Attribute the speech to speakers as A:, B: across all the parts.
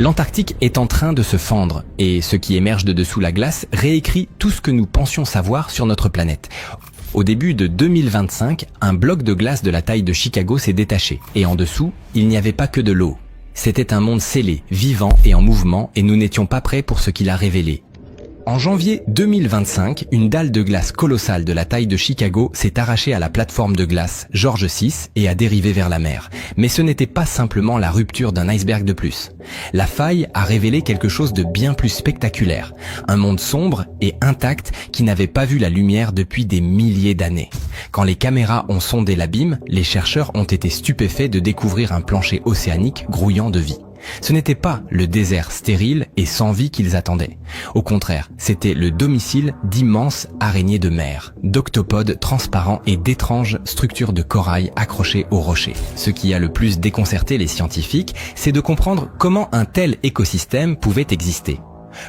A: L'Antarctique est en train de se fendre et ce qui émerge de dessous la glace réécrit tout ce que nous pensions savoir sur notre planète. Au début de 2025, un bloc de glace de la taille de Chicago s'est détaché et en dessous, il n'y avait pas que de l'eau. C'était un monde scellé, vivant et en mouvement et nous n'étions pas prêts pour ce qu'il a révélé. En janvier 2025, une dalle de glace colossale de la taille de Chicago s'est arrachée à la plateforme de glace George VI et a dérivé vers la mer. Mais ce n'était pas simplement la rupture d'un iceberg de plus. La faille a révélé quelque chose de bien plus spectaculaire. Un monde sombre et intact qui n'avait pas vu la lumière depuis des milliers d'années. Quand les caméras ont sondé l'abîme, les chercheurs ont été stupéfaits de découvrir un plancher océanique grouillant de vie. Ce n'était pas le désert stérile et sans vie qu'ils attendaient. Au contraire, c'était le domicile d'immenses araignées de mer, d'octopodes transparents et d'étranges structures de corail accrochées aux rochers. Ce qui a le plus déconcerté les scientifiques, c'est de comprendre comment un tel écosystème pouvait exister.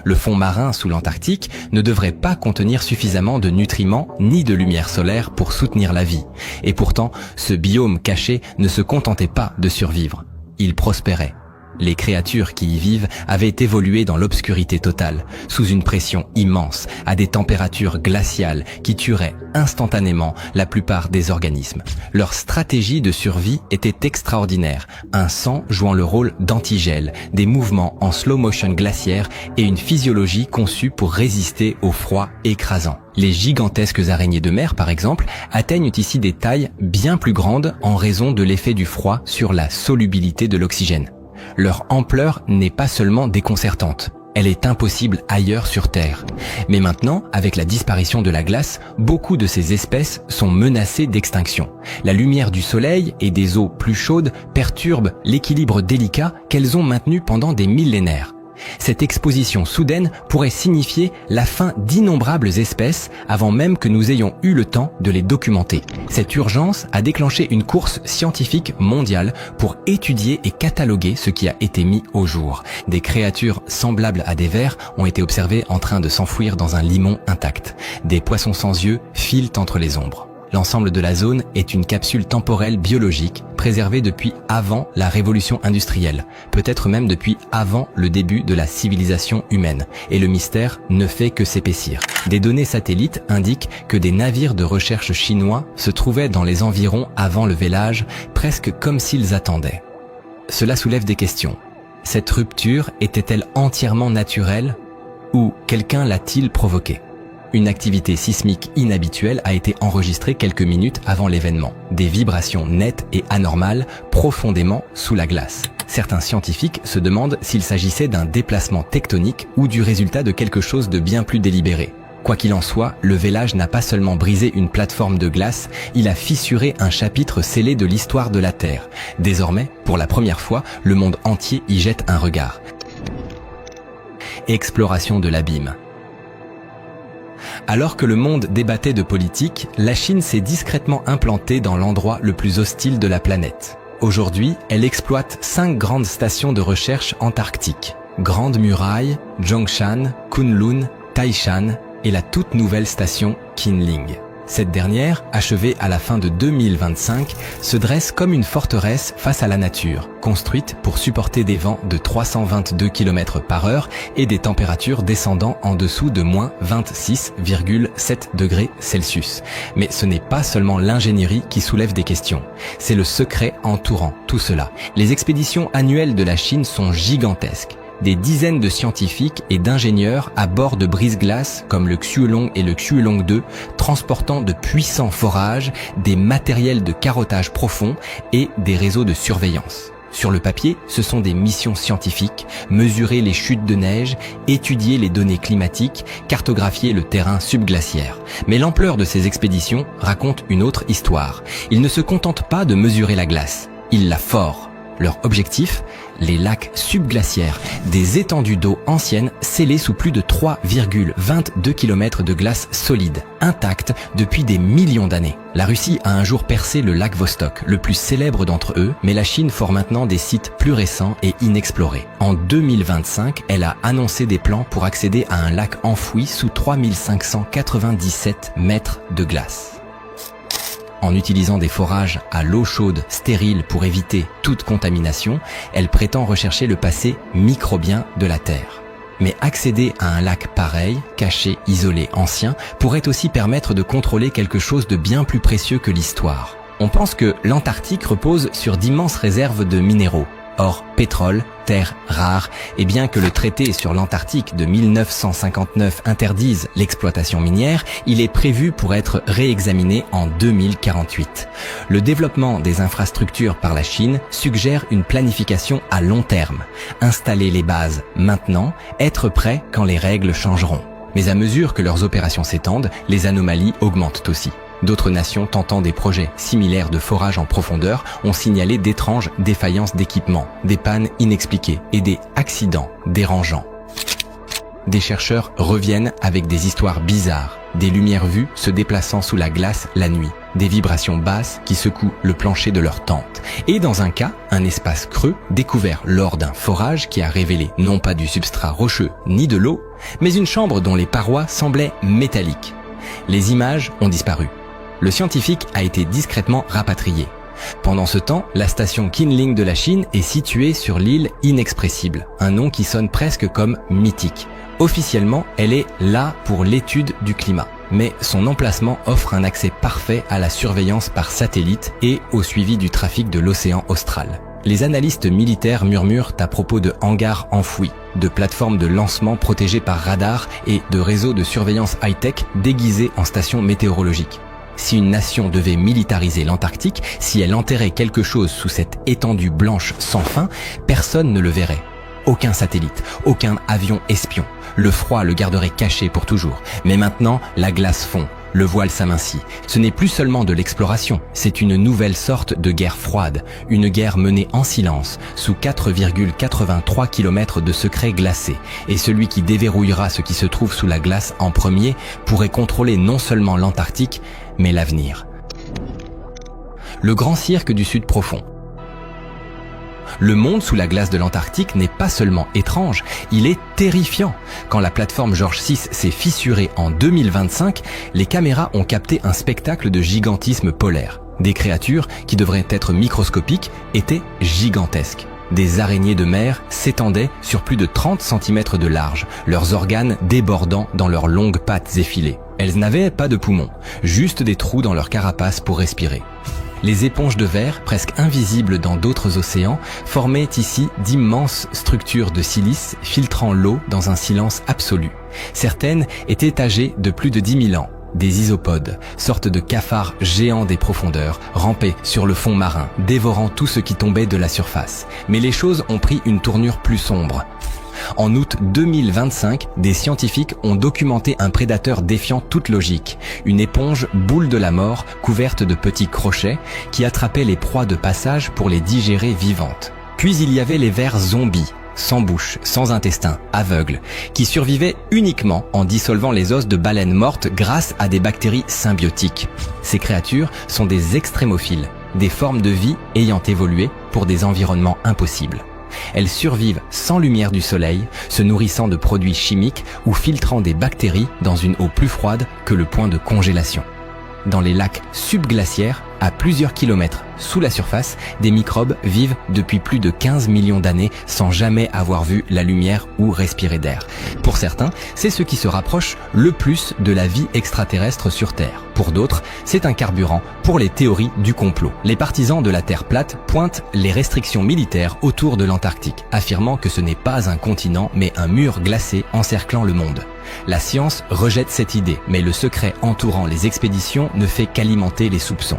A: Le fond marin sous l'Antarctique ne devrait pas contenir suffisamment de nutriments ni de lumière solaire pour soutenir la vie. Et pourtant, ce biome caché ne se contentait pas de survivre. Il prospérait. Les créatures qui y vivent avaient évolué dans l'obscurité totale, sous une pression immense, à des températures glaciales qui tueraient instantanément la plupart des organismes. Leur stratégie de survie était extraordinaire, un sang jouant le rôle d'antigel, des mouvements en slow motion glaciaire et une physiologie conçue pour résister au froid écrasant. Les gigantesques araignées de mer, par exemple, atteignent ici des tailles bien plus grandes en raison de l'effet du froid sur la solubilité de l'oxygène. Leur ampleur n'est pas seulement déconcertante, elle est impossible ailleurs sur Terre. Mais maintenant, avec la disparition de la glace, beaucoup de ces espèces sont menacées d'extinction. La lumière du soleil et des eaux plus chaudes perturbent l'équilibre délicat qu'elles ont maintenu pendant des millénaires. Cette exposition soudaine pourrait signifier la fin d'innombrables espèces avant même que nous ayons eu le temps de les documenter. Cette urgence a déclenché une course scientifique mondiale pour étudier et cataloguer ce qui a été mis au jour. Des créatures semblables à des vers ont été observées en train de s'enfouir dans un limon intact. Des poissons sans yeux filent entre les ombres. L'ensemble de la zone est une capsule temporelle biologique préservée depuis avant la révolution industrielle, peut-être même depuis avant le début de la civilisation humaine. Et le mystère ne fait que s'épaissir. Des données satellites indiquent que des navires de recherche chinois se trouvaient dans les environs avant le vélage, presque comme s'ils attendaient. Cela soulève des questions. Cette rupture était-elle entièrement naturelle ou quelqu'un l'a-t-il provoquée ? Une activité sismique inhabituelle a été enregistrée quelques minutes avant l'événement. Des vibrations nettes et anormales profondément sous la glace. Certains scientifiques se demandent s'il s'agissait d'un déplacement tectonique ou du résultat de quelque chose de bien plus délibéré. Quoi qu'il en soit, le vélage n'a pas seulement brisé une plateforme de glace, il a fissuré un chapitre scellé de l'histoire de la Terre. Désormais, pour la première fois, le monde entier y jette un regard. Exploration de l'abîme. Alors que le monde débattait de politique, la Chine s'est discrètement implantée dans l'endroit le plus hostile de la planète. Aujourd'hui, elle exploite 5 grandes stations de recherche antarctiques. Grande Muraille, Zhongshan, Kunlun, Taishan et la toute nouvelle station Qinling. Cette dernière, achevée à la fin de 2025, se dresse comme une forteresse face à la nature, construite pour supporter des vents de 322 km/h et des températures descendant en dessous de moins 26,7 degrés Celsius. Mais ce n'est pas seulement l'ingénierie qui soulève des questions, c'est le secret entourant tout cela. Les expéditions annuelles de la Chine sont gigantesques. Des dizaines de scientifiques et d'ingénieurs à bord de brise-glace comme le Xuelong et le Xuelong 2, transportant de puissants forages, des matériels de carottage profond et des réseaux de surveillance. Sur le papier, ce sont des missions scientifiques, mesurer les chutes de neige, étudier les données climatiques, cartographier le terrain subglaciaire. Mais l'ampleur de ces expéditions raconte une autre histoire. Ils ne se contentent pas de mesurer la glace, ils la forent. Leur objectif, les lacs subglaciaires, des étendues d'eau anciennes scellées sous plus de 3,22 km de glace solide, intacte depuis des millions d'années. La Russie a un jour percé le lac Vostok, le plus célèbre d'entre eux, mais la Chine fore maintenant des sites plus récents et inexplorés. En 2025, elle a annoncé des plans pour accéder à un lac enfoui sous 3597 mètres de glace. En utilisant des forages à l'eau chaude stérile pour éviter toute contamination, elle prétend rechercher le passé microbien de la Terre. Mais accéder à un lac pareil, caché, isolé, ancien, pourrait aussi permettre de contrôler quelque chose de bien plus précieux que l'histoire. On pense que l'Antarctique repose sur d'immenses réserves de minéraux. Or, pétrole, terres rares, et bien que le traité sur l'Antarctique de 1959 interdise l'exploitation minière, il est prévu pour être réexaminé en 2048. Le développement des infrastructures par la Chine suggère une planification à long terme. Installer les bases maintenant, être prêt quand les règles changeront. Mais à mesure que leurs opérations s'étendent, les anomalies augmentent aussi. D'autres nations tentant des projets similaires de forage en profondeur ont signalé d'étranges défaillances d'équipement, des pannes inexpliquées et des accidents dérangeants. Des chercheurs reviennent avec des histoires bizarres, des lumières vues se déplaçant sous la glace la nuit, des vibrations basses qui secouent le plancher de leur tente. Et dans un cas, un espace creux découvert lors d'un forage qui a révélé non pas du substrat rocheux ni de l'eau, mais une chambre dont les parois semblaient métalliques. Les images ont disparu. Le scientifique a été discrètement rapatrié. Pendant ce temps, la station Kinling de la Chine est située sur l'île Inexpressible, un nom qui sonne presque comme mythique. Officiellement, elle est là pour l'étude du climat, mais son emplacement offre un accès parfait à la surveillance par satellite et au suivi du trafic de l'océan austral. Les analystes militaires murmurent à propos de hangars enfouis, de plateformes de lancement protégées par radar et de réseaux de surveillance high-tech déguisés en stations météorologiques. Si une nation devait militariser l'Antarctique, si elle enterrait quelque chose sous cette étendue blanche sans fin, personne ne le verrait. Aucun satellite, aucun avion espion. Le froid le garderait caché pour toujours. Mais maintenant, la glace fond, le voile s'amincit. Ce n'est plus seulement de l'exploration, c'est une nouvelle sorte de guerre froide. Une guerre menée en silence, sous 4,83 km de secrets glacés. Et celui qui déverrouillera ce qui se trouve sous la glace en premier pourrait contrôler non seulement l'Antarctique, mais l'avenir. Le grand cirque du Sud profond. Le monde sous la glace de l'Antarctique n'est pas seulement étrange, il est terrifiant. Quand la plateforme George VI s'est fissurée en 2025, les caméras ont capté un spectacle de gigantisme polaire. Des créatures qui devraient être microscopiques étaient gigantesques. Des araignées de mer s'étendaient sur plus de 30 cm de large, leurs organes débordant dans leurs longues pattes effilées. Elles n'avaient pas de poumons, juste des trous dans leur carapace pour respirer. Les éponges de verre, presque invisibles dans d'autres océans, formaient ici d'immenses structures de silice filtrant l'eau dans un silence absolu. Certaines étaient âgées de plus de 10 000 ans. Des isopodes, sortes de cafards géants des profondeurs, rampaient sur le fond marin, dévorant tout ce qui tombait de la surface. Mais les choses ont pris une tournure plus sombre. En août 2025, des scientifiques ont documenté un prédateur défiant toute logique, une éponge boule de la mort couverte de petits crochets qui attrapait les proies de passage pour les digérer vivantes. Puis il y avait les vers zombies, sans bouche, sans intestin, aveugles, qui survivaient uniquement en dissolvant les os de baleines mortes grâce à des bactéries symbiotiques. Ces créatures sont des extrémophiles, des formes de vie ayant évolué pour des environnements impossibles. Elles survivent sans lumière du soleil, se nourrissant de produits chimiques ou filtrant des bactéries dans une eau plus froide que le point de congélation. Dans les lacs subglaciaires, à plusieurs kilomètres sous la surface, des microbes vivent depuis plus de 15 millions d'années sans jamais avoir vu la lumière ou respirer d'air. Pour certains, c'est ce qui se rapproche le plus de la vie extraterrestre sur Terre. Pour d'autres, c'est un carburant pour les théories du complot. Les partisans de la Terre plate pointent les restrictions militaires autour de l'Antarctique, affirmant que ce n'est pas un continent mais un mur glacé encerclant le monde. La science rejette cette idée, mais le secret entourant les expéditions ne fait qu'alimenter les soupçons.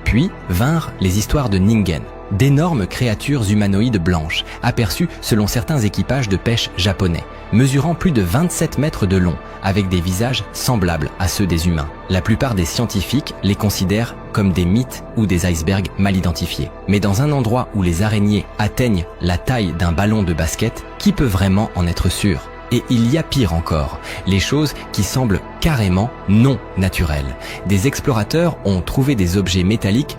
A: Puis vinrent les histoires de Ningen, d'énormes créatures humanoïdes blanches, aperçues selon certains équipages de pêche japonais, mesurant plus de 27 mètres de long, avec des visages semblables à ceux des humains. La plupart des scientifiques les considèrent comme des mythes ou des icebergs mal identifiés. Mais dans un endroit où les araignées atteignent la taille d'un ballon de basket, qui peut vraiment en être sûr ? Et il y a pire encore, les choses qui semblent carrément non naturelles. Des explorateurs ont trouvé des objets métalliques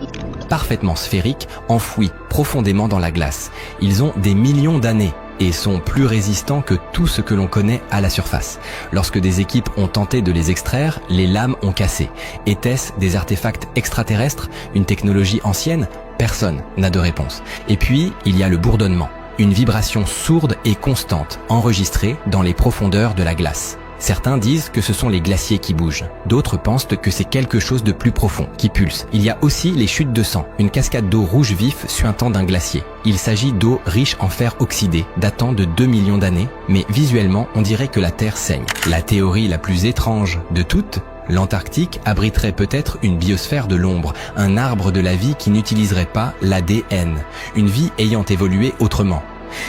A: parfaitement sphériques, enfouis profondément dans la glace. Ils ont des millions d'années, et sont plus résistants que tout ce que l'on connaît à la surface. Lorsque des équipes ont tenté de les extraire, les lames ont cassé. Était-ce des artefacts extraterrestres, une technologie ancienne? Personne n'a de réponse. Et puis, il y a le bourdonnement, une vibration sourde et constante, enregistrée dans les profondeurs de la glace. Certains disent que ce sont les glaciers qui bougent. D'autres pensent que c'est quelque chose de plus profond, qui pulse. Il y a aussi les chutes de sang, une cascade d'eau rouge vif suintant d'un glacier. Il s'agit d'eau riche en fer oxydé, datant de 2 millions d'années, mais visuellement, on dirait que la Terre saigne. La théorie la plus étrange de toutes, l'Antarctique abriterait peut-être une biosphère de l'ombre, un arbre de la vie qui n'utiliserait pas l'ADN, une vie ayant évolué autrement.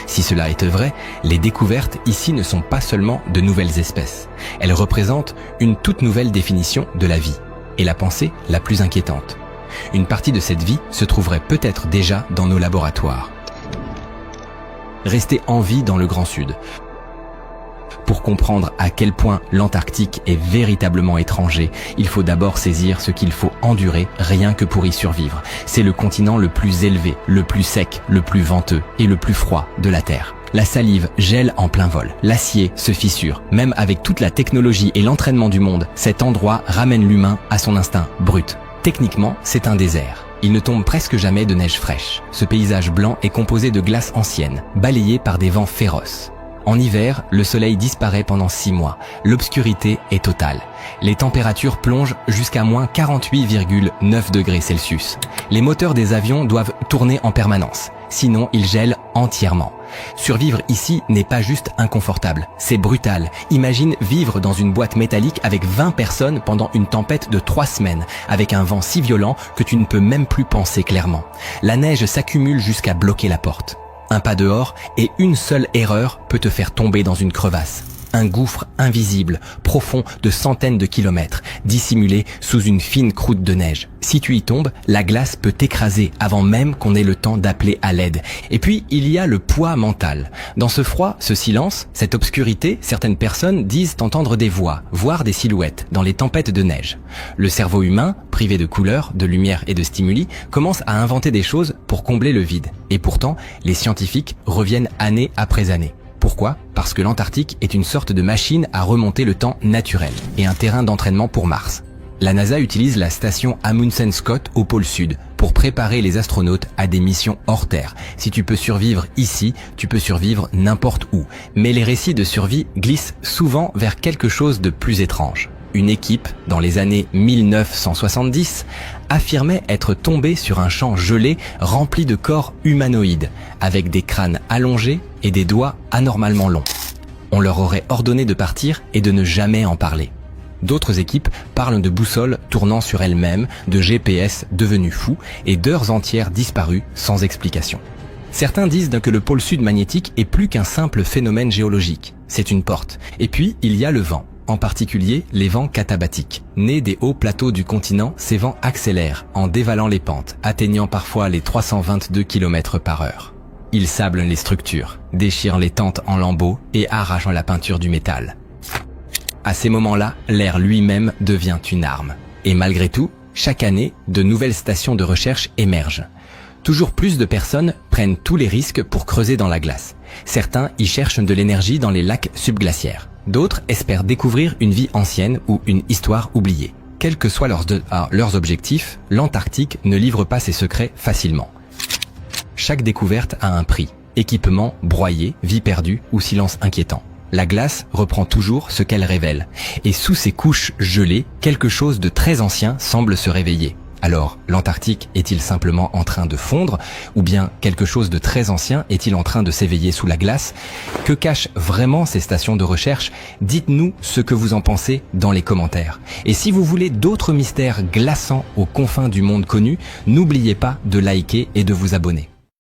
A: Si cela est vrai, les découvertes ici ne sont pas seulement de nouvelles espèces. Elles représentent une toute nouvelle définition de la vie, et la pensée la plus inquiétante. Une partie de cette vie se trouverait peut-être déjà dans nos laboratoires. Rester en vie dans le Grand Sud. Pour comprendre à quel point l'Antarctique est véritablement étranger, il faut d'abord saisir ce qu'il faut endurer rien que pour y survivre. C'est le continent le plus élevé, le plus sec, le plus venteux et le plus froid de la Terre. La salive gèle en plein vol, l'acier se fissure. Même avec toute la technologie et l'entraînement du monde, cet endroit ramène l'humain à son instinct brut. Techniquement, c'est un désert. Il ne tombe presque jamais de neige fraîche. Ce paysage blanc est composé de glace ancienne, balayé par des vents féroces. En hiver, le soleil disparaît pendant 6 mois. L'obscurité est totale. Les températures plongent jusqu'à moins 48,9 degrés Celsius. Les moteurs des avions doivent tourner en permanence. Sinon, ils gèlent entièrement. Survivre ici n'est pas juste inconfortable, c'est brutal. Imagine vivre dans une boîte métallique avec 20 personnes pendant une tempête de 3 semaines, avec un vent si violent que tu ne peux même plus penser clairement. La neige s'accumule jusqu'à bloquer la porte. Un pas dehors et une seule erreur peut te faire tomber dans une crevasse. Un gouffre invisible, profond de centaines de kilomètres, dissimulé sous une fine croûte de neige. Si tu y tombes, la glace peut t'écraser avant même qu'on ait le temps d'appeler à l'aide. Et puis, il y a le poids mental. Dans ce froid, ce silence, cette obscurité, certaines personnes disent entendre des voix, voire des silhouettes dans les tempêtes de neige. Le cerveau humain, privé de couleurs, de lumière et de stimuli, commence à inventer des choses pour combler le vide. Et pourtant, les scientifiques reviennent année après année. Pourquoi? Parce que l'Antarctique est une sorte de machine à remonter le temps naturel et un terrain d'entraînement pour Mars. La NASA utilise la station Amundsen Scott au pôle sud pour préparer les astronautes à des missions hors Terre. Si tu peux survivre ici, tu peux survivre n'importe où. Mais les récits de survie glissent souvent vers quelque chose de plus étrange. Une équipe, dans les années 1970, affirmait être tombée sur un champ gelé rempli de corps humanoïdes, avec des crânes allongés et des doigts anormalement longs. On leur aurait ordonné de partir et de ne jamais en parler. D'autres équipes parlent de boussoles tournant sur elles-mêmes, de GPS devenus fous et d'heures entières disparues sans explication. Certains disent que le pôle sud magnétique est plus qu'un simple phénomène géologique. C'est une porte. Et puis, il y a le vent. En particulier, les vents katabatiques. Nés des hauts plateaux du continent, ces vents accélèrent en dévalant les pentes, atteignant parfois les 322 km/h. Ils sablent les structures, déchirent les tentes en lambeaux et arrachent la peinture du métal. À ces moments-là, l'air lui-même devient une arme. Et malgré tout, chaque année, de nouvelles stations de recherche émergent. Toujours plus de personnes prennent tous les risques pour creuser dans la glace. Certains y cherchent de l'énergie dans les lacs subglaciaires. D'autres espèrent découvrir une vie ancienne ou une histoire oubliée. Quels que soient leurs objectifs, l'Antarctique ne livre pas ses secrets facilement. Chaque découverte a un prix. Équipement broyé, vie perdue ou silence inquiétant. La glace reprend toujours ce qu'elle révèle. Et sous ces couches gelées, quelque chose de très ancien semble se réveiller. Alors, l'Antarctique est-il simplement en train de fondre, ou bien quelque chose de très ancien est-il en train de s'éveiller sous la glace? Que cachent vraiment ces stations de recherche? Dites-nous ce que vous en pensez dans les commentaires. Et si vous voulez d'autres mystères glaçants aux confins du monde connu, n'oubliez pas de liker et de vous abonner.